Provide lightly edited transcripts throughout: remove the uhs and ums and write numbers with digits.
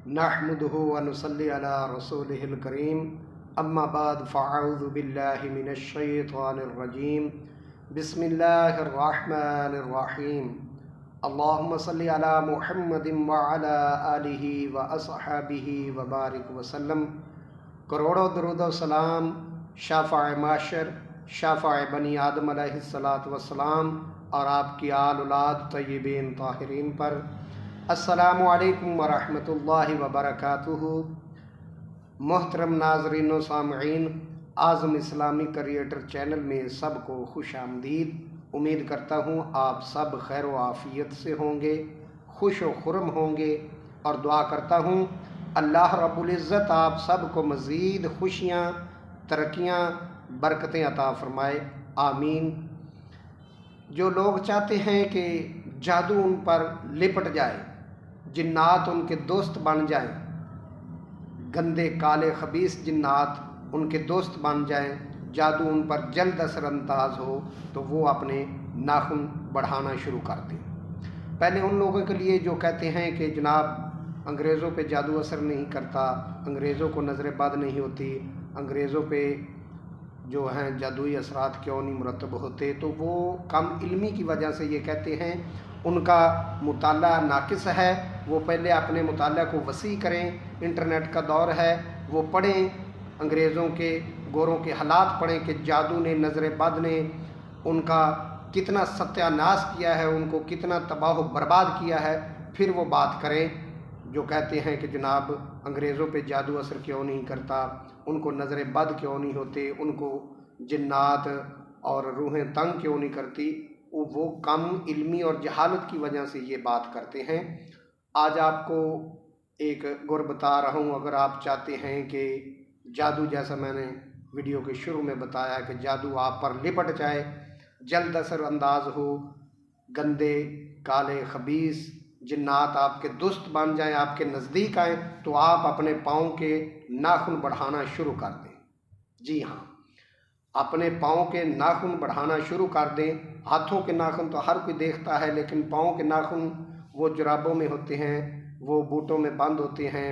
नहमदुहु व नुसल्ली अला रसूलिहिल करीम अम्मा बाद फ़अऊज़ु बिल्लाहि मिनश शैतानिर रजीम बिस्मिल्लाहिर रहमानिर रहीम अल्लाहुम्मा सल्लि अला मुहम्मदिन व अला आलिहि व अस्हाबिहि व बारिक वसल्लम। करोड़ों दरूद व सलाम शाफ़ाए माशर शाफ़ाए बनी आदम अलैहिस्सलातु वस्सलाम और आपकी आल औलाद तय्यबीन ताहिरीन पर। अस्सलामु अलैकुम व रहमतुल्लाहि व बरकातुहू। मोहतरम नाज़रीन व सामईन, आज़म इस्लामी क्रिएटर चैनल में सबको खुश आमदीद। उम्मीद करता हूँ आप सब खैर व आफ़ियत से होंगे, खुश व खुरम होंगे और दुआ करता हूँ अल्लाह रब्बुल इज़्ज़त आप सबको मज़ीद खुशियाँ, तरक्कियाँ, बरकतें अता फ़रमाए, आमीन। जो लोग चाहते हैं कि जादू उन पर लिपट जाए, जिन्नात उनके दोस्त बन जाएं, गंदे काले खबीस जिन्नात उनके दोस्त बन जाएं, जादू उन पर जल्द असरअंदाज हो, तो वो अपने नाखून बढ़ाना शुरू कर दें। पहले उन लोगों के लिए जो कहते हैं कि जनाब अंग्रेज़ों पे जादू असर नहीं करता, अंग्रेज़ों को नज़र बद नहीं होती, अंग्रेज़ों पे जो हैं जादुई असरात क्यों नहीं मुरतब होते, तो वो कम इल्मी की वजह से ये कहते हैं। उनका मुताला नाकिस है, वो पहले अपने मुताला को वसी करें। इंटरनेट का दौर है, वो पढ़ें, अंग्रेज़ों के गोरों के हालात पढ़ें कि जादू ने, नज़र बद ने उनका कितना सत्यानाश किया है, उनको कितना तबाह बर्बाद किया है, फिर वो बात करें। जो कहते हैं कि जनाब अंग्रेज़ों पे जादू असर क्यों नहीं करता, उनको नज़र बद क्यों नहीं होते, उनको जिन्नात और रूहें तंग क्यों नहीं करती, वो कम इल्मी और जहालत की वजह से ये बात करते हैं। आज आपको एक गुर बता रहा हूँ। अगर आप चाहते हैं कि जादू, जैसा मैंने वीडियो के शुरू में बताया कि जादू आप पर लिपट जाए, जल्द असर अंदाज हो, गंदे काले खबीस जिन्नात आपके दोस्त बन जाएं, आपके नज़दीक आएँ, तो आप अपने पाँव के नाखून बढ़ाना शुरू कर दें। जी हाँ, अपने पाँव के नाखून बढ़ाना शुरू कर दें। हाथों के नाखून तो हर कोई देखता है, लेकिन पाँव के नाखून वो जुराबों में होते हैं, वो बूटों में बंद होते हैं।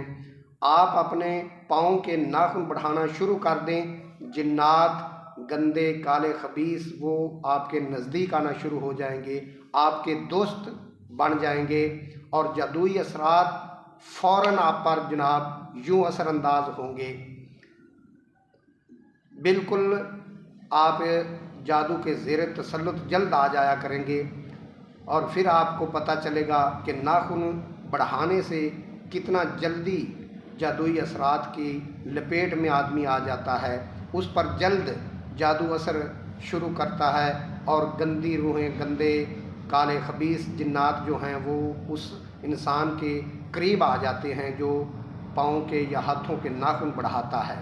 आप अपने पाँव के नाखून बढ़ाना शुरू कर दें, जिन्नात, गंदे काले खबीस वो आपके नज़दीक आना शुरू हो जाएंगे, आपके दोस्त बन जाएंगे और जादुई असरात फ़ौरन आप पर जनाब यूँ असरअंदाज होंगे। बिल्कुल आप जादू के ज़ेर तसल्लुत जल्द आ जाया करेंगे और फिर आपको पता चलेगा कि नाखून बढ़ाने से कितना जल्दी जादुई असरात की लपेट में आदमी आ जाता है, उस पर जल्द जादू असर शुरू करता है और गंदी रूहें, गंदे काले खबीस जिन्नात जो हैं वो उस इंसान के करीब आ जाते हैं जो पाँव के या हाथों के नाखून बढ़ाता है।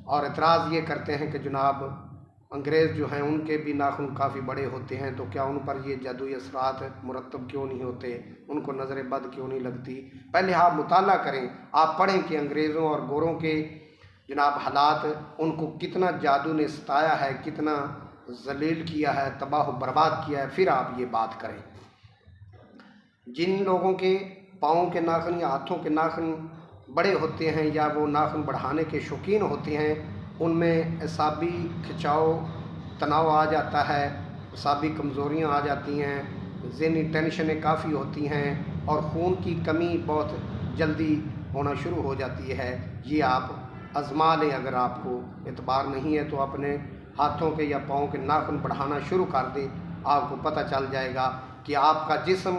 और एतराज़ ये करते हैं कि जनाब अंग्रेज़ जो हैं उनके भी नाखून काफ़ी बड़े होते हैं, तो क्या उन पर ये जादुई असरात मुरतब क्यों नहीं होते, उनको नज़र बद क्यों नहीं लगती। पहले आप मुताला करें, आप पढ़ें कि अंग्रेज़ों और गोरों के जनाब हालात, उनको कितना जादू ने सताया है, कितना जलील किया है, तबाह बर्बाद किया है, फिर आप ये बात करें। जिन लोगों के पाँव के नाखून या हाथों के नाखून बड़े होते हैं या वो नाखून बढ़ाने के शौकीन होते हैं, उनमें असाबी खिंचाव, तनाव आ जाता है, असाबी कमज़ोरियाँ आ जाती हैं, ज़हनी टेंशनें काफ़ी होती हैं और खून की कमी बहुत जल्दी होना शुरू हो जाती है। ये आप आज़मा लें। अगर आपको एतबार नहीं है तो अपने हाथों के या पाँव के नाखून बढ़ाना शुरू कर दें, आपको पता चल जाएगा कि आपका जिस्म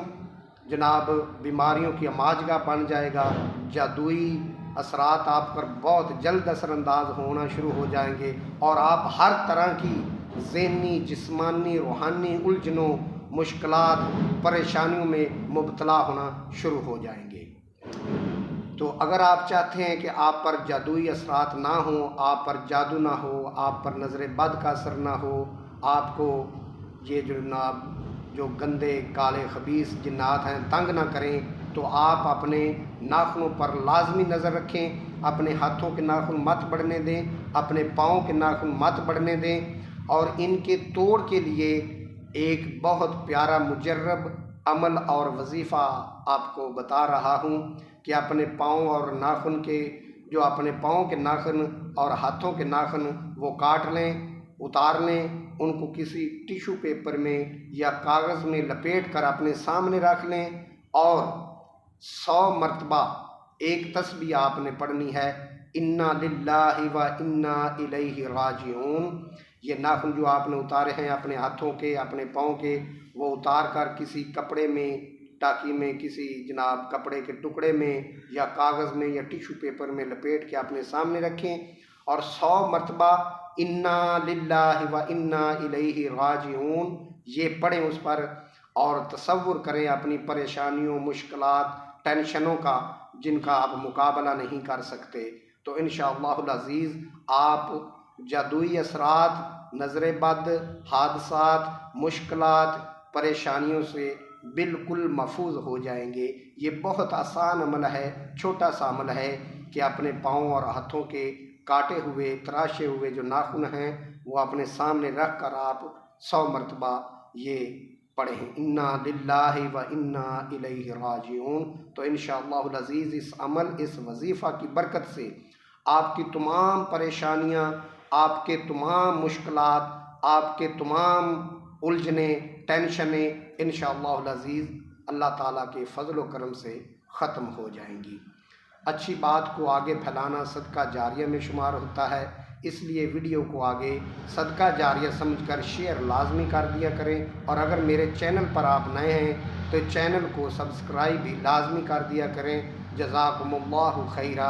जनाब बीमारियों की अमाजगा बन जाएगा। जादुई असरात आप पर बहुत जल्द असरअंदाज होना शुरू हो जाएंगे और आप हर तरह की ज़हनी, जिस्मानी, रूहानी उलझनों, मुश्किलात, परेशानियों में मुब्तला होना शुरू हो जाएंगे। तो अगर आप चाहते हैं कि आप पर जादुई असरात ना हो, आप पर जादू ना हो, आप पर नज़र बद का असर ना हो, आपको ये जो गंदे काले खबीस जिन्नात हैं तंग ना करें, तो आप अपने नाखूनों पर लाजमी नज़र रखें। अपने हाथों के नाखून मत बढ़ने दें, अपने पाँव के नाखून मत बढ़ने दें और इनके तोड़ के लिए एक बहुत प्यारा मुजर्रब عمل اور وظیفہ آپ کو بتا رہا ہوں کہ اپنے پاؤں اور ناخن کے جو اپنے پاؤں کے ناخن اور ہاتھوں کے ناخن وہ کاٹ لیں، اتار لیں، ان کو کسی ٹیشو پیپر میں یا کاغذ میں لپیٹ کر اپنے سامنے رکھ لیں اور 100 مرتبہ ایک تسبیح آپ نے پڑھنی ہے، انا للہ و انا الیہ راجعون۔ یہ ناخن جو آپ نے اتارے ہیں اپنے ہاتھوں کے، اپنے پاؤں کے، وہ اتار کر کسی کپڑے میں، ٹاکی میں، کسی جناب کپڑے کے ٹکڑے میں یا کاغذ میں یا ٹیشو پیپر میں لپیٹ کے اپنے سامنے رکھیں اور 100 مرتبہ انا للہ و انا الیہ راجعون یہ پڑھیں اس پر، اور تصور کریں اپنی پریشانیوں، مشکلات، ٹینشنوں کا جن کا آپ مقابلہ نہیں کر سکتے، تو انشاءاللہ العزیز آپ جادوئی اثرات، نظر بد، حادثات، مشکلات، پریشانیوں سے بالکل محفوظ ہو جائیں گے۔ یہ بہت آسان عمل ہے، چھوٹا سا عمل ہے کہ اپنے پاؤں اور ہاتھوں کے کاٹے ہوئے، تراشے ہوئے جو ناخن ہیں وہ اپنے سامنے رکھ کر آپ 100 مرتبہ یہ پڑھیں، انا للہ و انا الیہ راجعون۔ تو انشاءاللہ العزیز اس عمل، اس وظیفہ کی برکت سے آپ کی تمام پریشانیاں، آپ کے تمام مشکلات، آپ کے تمام الجھنیں، ٹینشنیں انشاءاللہ العزیز اللہ تعالیٰ کے فضل و کرم سے ختم ہو جائیں گی۔ اچھی بات کو آگے پھیلانا صدقہ جاریہ میں شمار ہوتا ہے، اس لیے ویڈیو کو آگے صدقہ جاریہ سمجھ کر شیئر لازمی کر دیا کریں، اور اگر میرے چینل پر آپ نئے ہیں تو چینل کو سبسکرائب بھی لازمی کر دیا کریں۔ جزاکم اللہ خیرہ۔